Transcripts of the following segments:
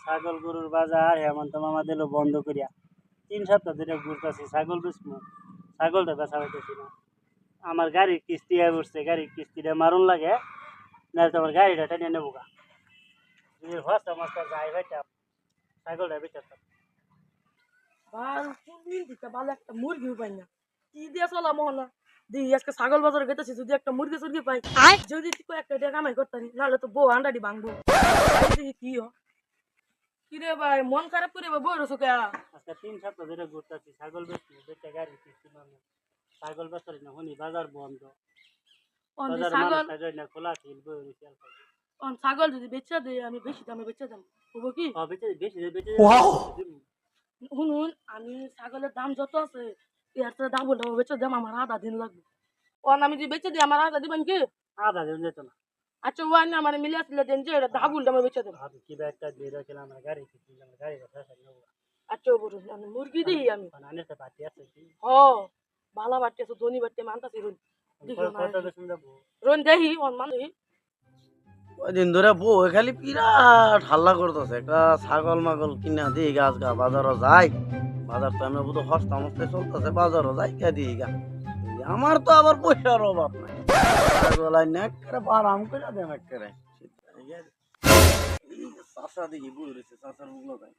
ছাগল গরুর বাজার হেমন্ত মামা দিল বন্ধ করিয়া 3 সপ্তাহ ধরে ঘুরতেছি ছাগল বেচবো ছাগলটা বেচা হইতেছি না আমার গাড়ির কিস্তি আয় পড়ছে গাড়ির কিস্তিটা মারুন লাগে নাহলে তোমার গাড়িটা টেনে নেবো গা যদি হস্তা মস্তা যাই ভাইটা ছাগলটা বেচাতাম ভালো একটা মুরগিও পাই না কি দিয়ে চলা মহলা দিই আজকে ছাগল বাজারে গেতেছি যদি একটা মুরগি সুরগি পাই যদি একটা টাকা কামাই করতাম নাহলে তো বউ আন্ডাডি ভাঙবো কি কিরে ভাই মন খারাপ করে বই রসো কে আজকে 3 সপ্তাহ ধরে ঘুরতেছি ছাগল বেচবো বেচা গাড়ির কিস্তি মারলাম ছাগল বেচারি না হনি বাজার বন্ধ বাজার মানুষ না খোলা ছিল বই রয়েছে ছাগল যদি বেচা দেয় আমি বেশি দামে বেচা দাম হবো কি শুনুন আমি ছাগলের দাম যত আছে এর দাম বলতে বেচা দাম আমার আধা দিন লাগবে আমি যদি বেচে দিই আমার আধা দিবেন কি আধা দিন যেত না আচ্ছা ওয়ান আমার মিলে আসলে দেন যে এটা দাবুল দামে বেচে দেব কি একটা দিয়ে রাখলাম আমার গাড়ি কিস্তি আমার গাড়ি কথা নেব আচ্ছা বলুন আমি মুরগি দিই আমি আনেতে পাটি আছে কি ভালো বাটি আছে ধনী বাটি মানতাছি রুন কত বেশি যাব রুন দেহি অন মান দেহি ওই দিন ধরে বউ খালি বিরাট হাল্লা করতেছে একটা ছাগল মাগল কিনা দিই গাছ গা বাজারও যাই বাজার তো আমরা বুধ হস্তা মস্তে চলতেছে বাজারও যাই কে দিই গা আমার তো আবার পয়সার অভাব নাই ছাগল আইনে একেবারে আরাম করে দেন একেবারে চাষা দেখি বুঝ রয়েছে চাষার বুঝলো তাই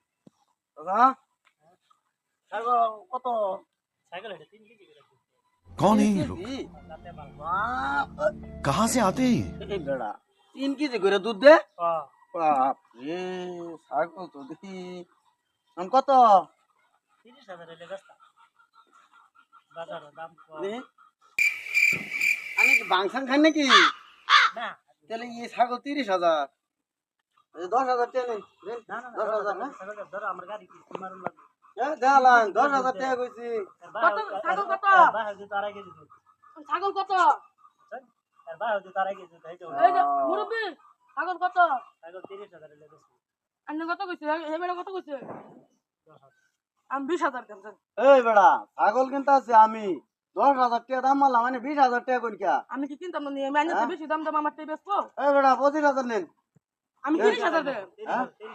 দাদা ছাগল কত ছাগল এটা 3 কেজি করে कौन है ये लोग कहाँ से आते हैं এই বেড়া 3 কেজি করে দুধ দে হ্যাঁ বাপ রে ছাগল তো দেখি কত 30,000 এর ব্যবস্থা বাজারের দাম আমি কি বাংসাং খাই নাকি না তাহলে এই ছাগল 30,000 10,000 টাকা নেই না না 10,000 না ধরো আমার গাড়ি কিস্তি মারুন লাগবে দেখালাম 10,000 টাকা কইছি ছাগল কত বাহার যে তারা কেজি দুধ ছাগল কত আর বাহার যে তারা কেজি দুধ এই যে মুরব্বি ছাগল কত ছাগল 30,000 এর ব্যবস্থা আপনি কত কইছে এবারে কত কইছে আমি 20,000 দেন এই বেড়া ছাগল কিনতে আছে আমি 10,000 টাকা দাম মারলাম মানে 20,000 টাকা কোন কিয়া আমি কি কিনতাম না আমি আইনে বেশি দাম দাম আমার টাই বেচবো এই বেড়া 25,000 নেন আমি 30,000 দেব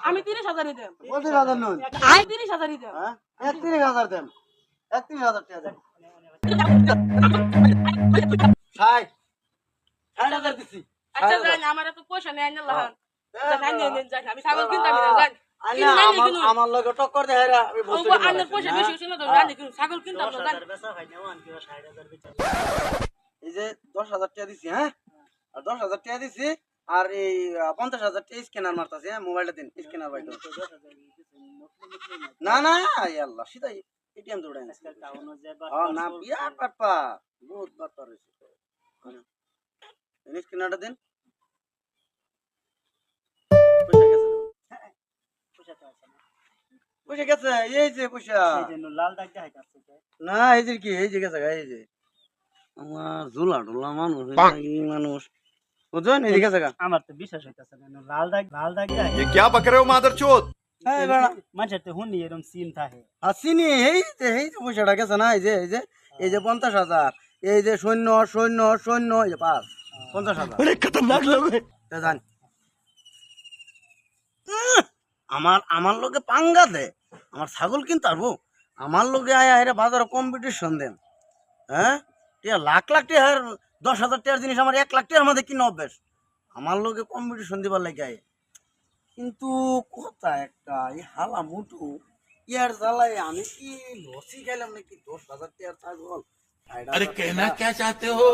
আমি 30,000 দেব 25,000 নেন আমি 30,000 দেব হ্যাঁ 31,000 দেন 31,000 টাকা দেন 60,000 দিছি আচ্ছা জান আমার তো পয়সা নেই না লাহান জান আমি ছাগল কিনতাম না জান আমার লগে টক্কর দেয় রে আমি বলছি আন্নার পয়সা বেশি হইছে না তো জানি কিন্তু ছাগল কিনতাম না জান বেচা হয় না ওয়ান কিলো 60,000 বেচা এই যে 10,000 টাকা দিছি হ্যাঁ আর 10,000 টাকা দিছি আর এই 50,000 টাকা স্ক্যানার মারতাছি হ্যাঁ মোবাইলটা দিন স্ক্যানার বাইটো না না আল্লাহ সিধাই এটিএম দৌড়াই না না বিরাট পাটপা বহুত পাটপা রয়েছে স্ক্যানারটা দিন পয়সা গেছে এই যে পয়সা লাল দাগ দেখাইতাছে না এই যে কি এই যে গেছে এই যে আমার ঝুলা ঢোলা মানুষ মানুষ বুঝছেন এই যে গেছে আমার তো বিশ্বাস হইতাছে না লাল দাগ ये क्या बक रहे हो मादरचोद এই বেড়া মানুষের তো হুনি এরকম সিন থাকে আসিনি এই যে পয়সাটা গেছে না এই যে 50,000 এই যে শূন্য শূন্য শূন্য এই যে 50,000 अरे खतरनाक लोग हैं জান আমার লোকে পাঙ্গা দে আমার ছাগল কিনতে পারবো আমার লোকে আয়া এরা বাজারে কম্পিটিশন দেন হ্যাঁ টিয়া লাখ লাখ টাকার 10,000 টাকার জিনিস আমার 1 লাখ টাকার মধ্যে কিনা অভ্যাস আমার লোকে কম্পিটিশন দিবার লাগে আয় কিন্তু কথা একটা এই হালা মুটু ইয়ার জ্বালায় আমি কি লসি গেলাম নাকি 10,000 টাকার ছাগল अरे कहना क्या चाहते हो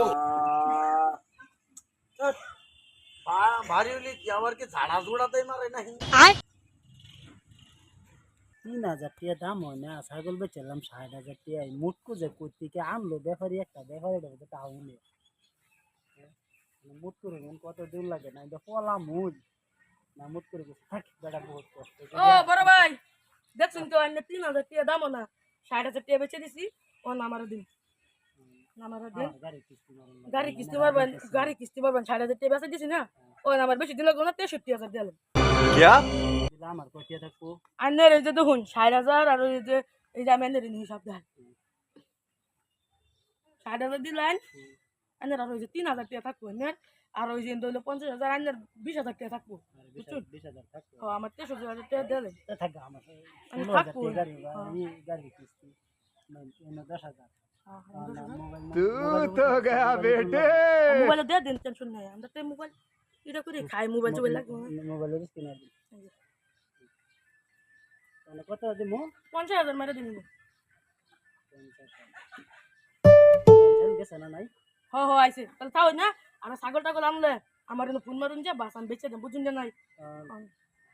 ভারী হলে কি আবার কি ঝাড়া জোড়াতে মারে নাকি 3,000 টাকা দাম হয় না ছাগল বেচলাম 60,000 টাকা মুটকু যে কইতিকে আনলো ব্যাপারী একটা ব্যাপারীটা টাউনে মুটকু রকম কত দূর লাগে না পলা মুজ না মুট করে থাক বেটা বহুত কষ্ট ও বড় ভাই দেখছেন তো আইনে 3,000 টাকা দাম না 60,000 টাকা বেচে দিছি ও নামার দিন গাড়ি কিস্তি মারবেন 60,000 টাকা বেচে দিছি না ও আমার বেশি দিন লাগলো না 63,000 দিলাম क्या আমার কত থাকবো আইনের এই যে দেখুন 60,000 আর এই যে আমি আইনের হিসাব দেন 60,000 দিলেন আইনের আর ওই যে 3,000 টাকা থাকবো আইনের আর ওই যে 50,000 আইনের 20,000 টাকা থাকবো বুঝছেন? 20,000 থাকবে। আমার 63,000 টাকা দিলেন তা থাকবে আমার। আমি 16,000 থাকবো। টাকা গাড়ি বা হ্যাঁ। গাড়ি কিস্তি। এনে 10,000। মোবাইল মোবাইলে দিয়ে দেন, টেনশন নাই। আমরা তো মোবাইল এটা করে খাই, মোবাইল টোবাইল লাগবে না। মোবাইলের কিনা দিই। তাহলে কত দিমু? 50,000 মেরে দিন। 50,000 গেছে না নাই? আইছে তাহলে তাও না। আর ছাগল টাগল আনলে আমার এনে ফোন মারুন যে বাস আমি বেচে দেন, বুঝুন যে নাই।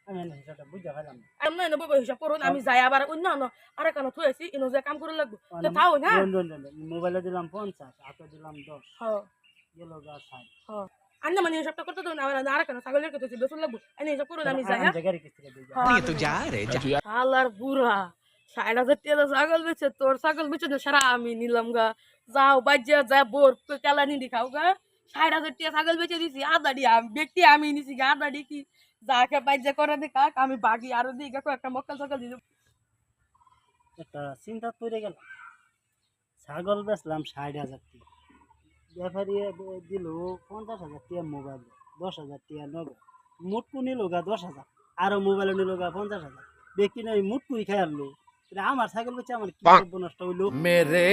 আমি এনে হিসাবটা বুঝতে পারলাম না। আমি এনে বই হিসাব করুন, আমি যাই আবার অন্য আর কেন থুই আছি ইনো যে কাম করে লাগবো তো তাও না। মোবাইলে দিলাম 50, হাতে দিলাম 10, হ্যাঁ গেল গা 60। হ্যাঁ আন্না মানে হিসাবটা করতে দেন, আর কেন ছাগলের কথা বেতন লাগবো এনে হিসাব করুন, আমি যাই। আমি গাড়ি কিস্তিটা দিই। হালার বুড়া 60,000 টাকা ছাগল বেচে, তোর ছাগল বেচে না সারা আমি নিলাম গা। যাও বাজ্যা যা বোর কেলা নিদি খাও গা। 60,000 টাকা ছাগল বেচে দিছি, আদাডি ব্যক্তি আমি নিছি গা, আদাডি কি যাকে বাজ্যা করে দেখা আমি বাগি আরো দিই গা একটা মক্কাল সকাল দিল। একটা চিন্তা পড়ে গেল, ছাগল বেচলাম 60,000 টাকা, ব্যাপারী দিল 50,000 টাকা মোবাইল, 10,000 টাকা নগদ, মুটকু নিল গা 10,000, আরো মোবাইল নিল গা 50,000, ব্যক্তি নয় মুটকুই খাই আনলো। আমার ছাগল বেচে আমার কি নষ্ট হইলো? मेरे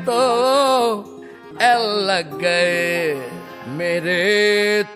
तो एल लग गए मेरे तो